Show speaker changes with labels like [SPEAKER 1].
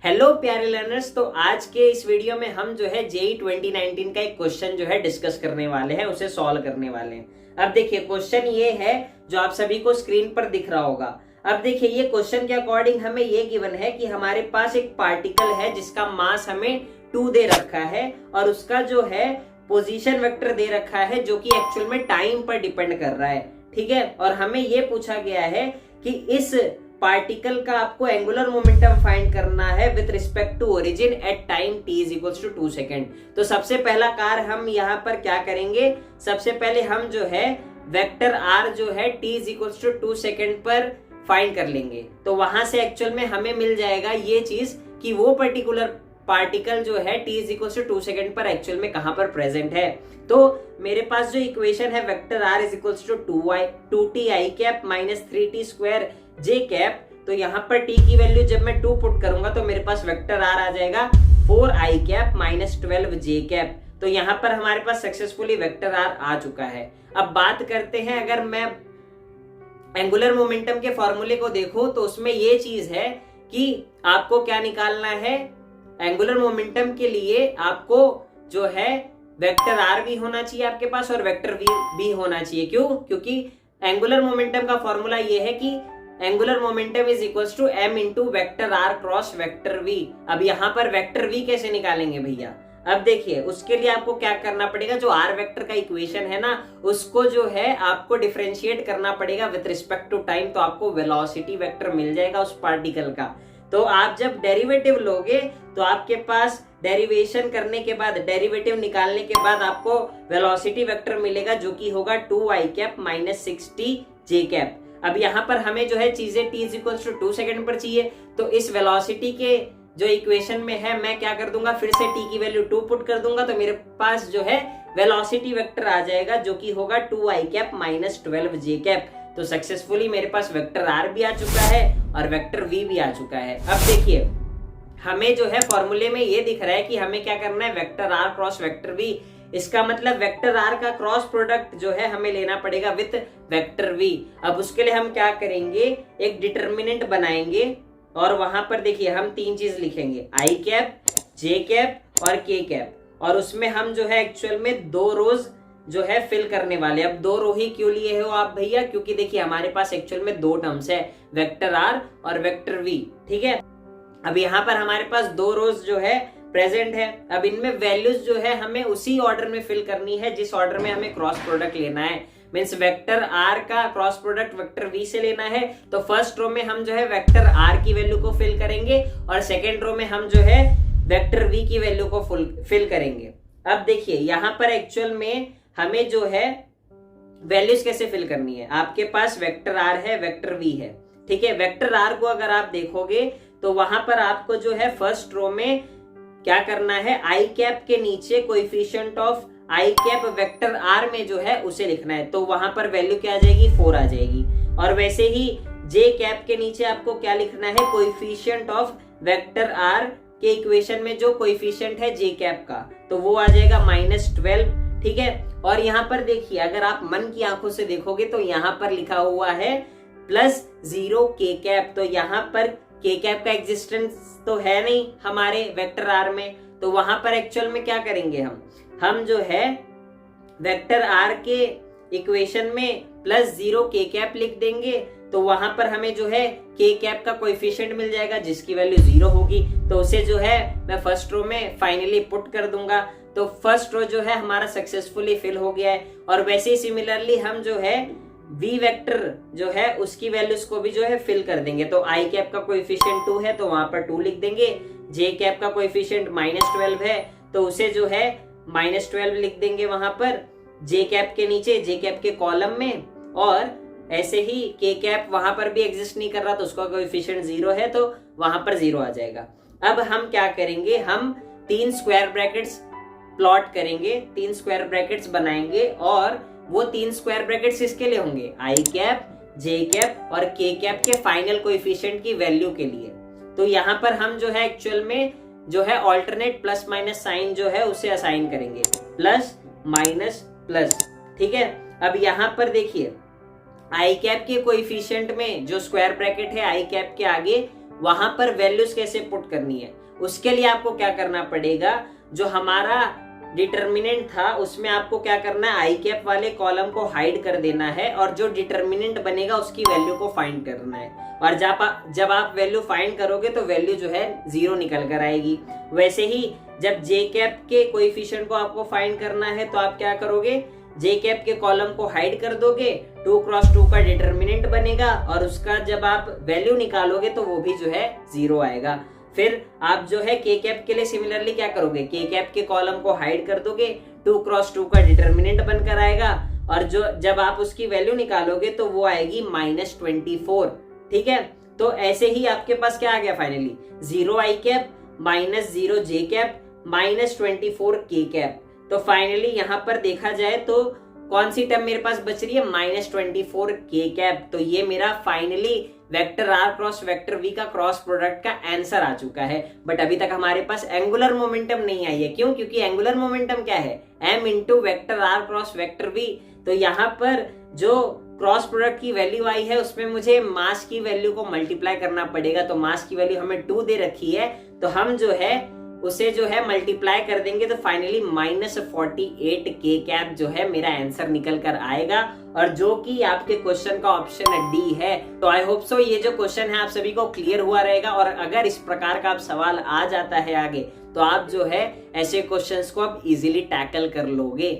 [SPEAKER 1] Hello प्यारे learners. तो आज के इस वीडियो में हम जो है जेईई 2019 का एक क्वेश्चन जो है डिस्कस करने वाले हैं, उसे सॉल्व करने वाले हैं। अब देखिए क्वेश्चन ये है जो आप सभी को स्क्रीन पर दिख रहा होगा। अब देखिए ये क्वेश्चन के अकॉर्डिंग हमें ये गिवन है कि हमारे पास एक पार्टिकल है जिसका मास हमें 2 दे रखा है और उसका जो है पोजीशन वेक्टर दे रखा है जो कि एक्चुअल में टाइम पर डिपेंड कर रहा है। ठीक है, और हमें ये पूछा गया है कि इस पार्टिकल का आपको एंगुलर मोमेंटम फाइंड करना है with respect to origin at time t is equals to 2 second. तो सबसे पहला कार्य हम यहाँ पर क्या करेंगे, सबसे पहले हम जो है वेक्टर r जो है t is equals to 2 second पर फाइंड कर लेंगे। तो वहां से एक्चुअल में हमें मिल जाएगा ये चीज कि वो पर्टिकुलर पार्टिकल जो है t is equals to 2 second पर एक्चुअल में कहां पर प्रेजेंट है। तो मेरे पास जो इक्वेशन है vector r is equals to 2t i cap minus 3t square j cap. तो यहाँ पर t की वैल्यू जब मैं 2 पुट करूंगा तो मेरे पास वेक्टर r आ जाएगा 4i cap minus 12 j cap. तो यहाँ पर हमारे पास सक्सेसफुली वेक्टर r आ चुका है। अब बात करते हैं, अगर मैं एंगुलर मोमेंटम के फॉर्मूले को देखो तो उसमें ये चीज है कि आपको क्या निकालना है, एंगुलर मोमेंटम के लिए आपको जो है वेक्टर r भी होना चाहिए आपके पास और वेक्टर v भी होना चाहिए। क्यों? क्योंकि एंगुलर मोमेंटम का फॉर्मूला ये है कि angular momentum is equals to m into vector r cross vector v। अब यहाँ पर वेक्टर v कैसे निकालेंगे भैया? अब देखिए उसके लिए आपको क्या करना पड़ेगा, जो r वेक्टर का इक्वेशन है ना उसको जो है आपको डिफरेंशिएट करना पड़ेगा विद रिस्पेक्ट टू टाइम। तो आपको वेलोसिटी वेक्टर मिल जाएगा उस पार्टिकल का। तो आप जब डेरिवेटिव लोगे तो आपके पास डेरिवेशन करने के बाद, डेरिवेटिव निकालने के बाद आपको वेलोसिटी वेक्टर मिलेगा जो कि होगा 2i cap minus 6t j cap. अब यहाँ पर हमें जो है चीजें t is equals to 2 second पर चाहिए। तो इस वेलोसिटी के जो इक्वेशन में है मैं क्या कर दूंगा, फिर से t की वैल्यू 2 पुट कर दूंगा तो मेरे पास जो है वेलोसिटी वेक्टर आ जाएगा जो कि होगा 2i cap minus 12 j cap. तो सक्सेसफुली मेरे पास वेक्टर r भी आ चुका है और वेक्टर v भी आ चुका है। अब देखिए हमें जो है फॉर्मूले में ये दिख रहा है कि हमें क्या करना है, vector r cross vector v। इसका मतलब वेक्टर r का क्रॉस प्रोडक्ट जो है हमें लेना पड़ेगा विथ वेक्टर v। अब उसके लिए हम क्या करेंगे, एक डिटर्मिनेंट बनाएंगे और वहां पर देखिए हम 3 चीज लिखेंगे, i कैप, j कैप और k कैप। और उसमें हम जो है एक्चुअल में 2 रोज जो है फिल करने वाले। अब 2 रो ही क्यों लिए हो आप भैया? क्योंकि देखिए हमारे पास एक्चुअल में 2 टर्म्स है, वेक्टर r और वेक्टर v। ठीक है, अब यहाँ पर हमारे पास 2 रोज जो है प्रेजेंट है। अब इनमें वैल्यूज जो है हमें उसी ऑर्डर में फिल करनी है जिस ऑर्डर में हमें क्रॉस प्रोडक्ट लेना है। मींस वेक्टर r का क्रॉस प्रोडक्ट वेक्टर v से लेना है। तो फर्स्ट रो में हम जो है वेक्टर r की वैल्यू को फिल करेंगे और सेकेंड रो में हम जो है वेक्टर v की वैल्यू को फिल करेंगे। अब देखिए यहाँ पर एक्चुअल में हमें जो है वैल्यूज कैसे फिल करनी है, आपके पास वेक्टर r है, वेक्टर v है। ठीक है, वेक्टर r को अगर आप देखोगे तो वहां पर आपको जो है फर्स्ट रो में क्या करना है, i कैप के नीचे coefficient of i cap vector r में जो है उसे लिखना है। तो वहां पर वैल्यू क्या आ जाएगी, 4 आ जाएगी। और वैसे ही j कैप के नीचे आपको क्या लिखना है, कोएफिशिएंट ऑफ वेक्टर r के इक्वेशन में जो कोएफिशिएंट है j कैप का, तो वो आ जाएगा -12। ठीक है, और यहाँ पर देखिए अगर आप मन की आंखों से देखोगे तो यहाँ पर लिखा हुआ है +0 k कैप। तो यहाँ पर k कैप का एग्जिस्टेंस तो है नहीं हमारे वेक्टर r में। तो वहां पर एक्चुअल में क्या करेंगे, हम जो है वेक्टर r के इक्वेशन में +0 k कैप लिख देंगे। तो वहां पर हमें जो है k कैप का कोएफिशिएंट मिल जाएगा जिसकी वैल्यू 0 होगी। तो उसे जो है मैं फर्स्ट रो में फाइनली पुट कर दूंगा। तो फर्स्ट रो जो है हमारा सक्सेसफुली फिल हो गया है। और वैसे ही सिमिलरली हम जो है v वेक्टर जो है उसकी वैल्यूज को भी जो है फिल कर देंगे। तो i कैप का कोएफिशिएंट 2 है तो वहां पर 2 लिख देंगे। j कैप का कोएफिशिएंट -12 है तो उसे जो है -12 लिख देंगे वहां पर j कैप के नीचे, j कैप के कॉलम में। और ऐसे ही k कैप वहां पर भी एग्जिस्ट नहीं कर रहा तो उसका कोएफिशिएंट 0 है तो वहां पर 0 आ जाएगा। अब हम क्या करेंगे, हम 3 स्क्वायर ब्रैकेट्स प्लॉट करेंगे, 3 स्क्वायर ब्रैकेट्स बनाएंगे और वो 3 स्क्वायर ब्रैकेट्स किसके लिए होंगे, i कैप, j कैप और k कैप के फाइनल कोएफिशिएंट की वैल्यू के लिए। तो यहाँ पर हम जो है एक्चुअल में जो है ऑल्टरनेट प्लस माइनस साइन जो है उसे असाइन करेंगे, प्लस माइनस प्लस। ठीक है, अब यहाँ पर देखिए i कैप के कोएफिशिएंट में जो स्क्वायर ब्रैकेट है i कैप के आगे वहां पर वैल्यूज कैसे पुट करनी है, उसके लिए आपको क्या करना पड़ेगा, जो हमारा डिटर्मिनेंट था उसमें आपको क्या करना है, आई कैप वाले कॉलम को हाइड कर देना है और जो डिटर्मिनेंट बनेगा उसकी वैल्यू को फाइंड करना है। और जब आप वैल्यू फाइंड करोगे तो वैल्यू जो है 0 निकल कर आएगी। वैसे ही जब जे कैप के कोएफिशिएंट को आपको फाइंड करना है तो आप क्या करोगे, जे कैप के कॉलम को हाइड कर दोगे, 2 क्रॉस 2 का डिटर्मिनेंट बनेगा और उसका जब आप वैल्यू निकालोगे तो वो भी जो है 0 आएगा। फिर आप जो है के कैप के लिए सिमिलरली क्या करोगे, के कैप के कॉलम को हाइड कर दोगे, 2 क्रॉस 2 का डिटर्मिनेंट बनकर आएगा और जो जब आप उसकी वैल्यू निकालोगे तो वो आएगी -24। ठीक है, तो ऐसे ही आपके पास क्या आ गया फाइनली, 0 आई कैप -0 जे कैप -24 के कैप। तो फाइनली यहां पर देखा जाए तो कौन सी टर्म मेरे पास बच रही है, -24 के कैप। तो ये मेरा finally vector R cross vector V का क्रॉस प्रोडक्ट का आंसर आ चुका है। बट अभी तक हमारे पास एंगुलर मोमेंटम नहीं आई है, क्यों, क्योंकि एंगुलर मोमेंटम क्या है, m into vector R cross vector V. तो यहाँ पर जो क्रॉस प्रोडक्ट की वैल्यू आई है उसमें मुझे मास की वैल्यू को मल्टीप्लाई करना पड़ेगा। तो मास की वैल्यू हमें 2 दे रखी है, तो हम जो है उसे जो है मल्टीप्लाई कर देंगे तो फाइनली -48 के कैप जो है मेरा आंसर निकल कर आएगा, और जो कि आपके क्वेश्चन का ऑप्शन डी है। तो आई होप सो ये जो क्वेश्चन है आप सभी को क्लियर हुआ रहेगा, और अगर इस प्रकार का आप सवाल आ जाता है आगे तो आप जो है ऐसे क्वेश्चंस को आप इजीली टैकल कर लोगे।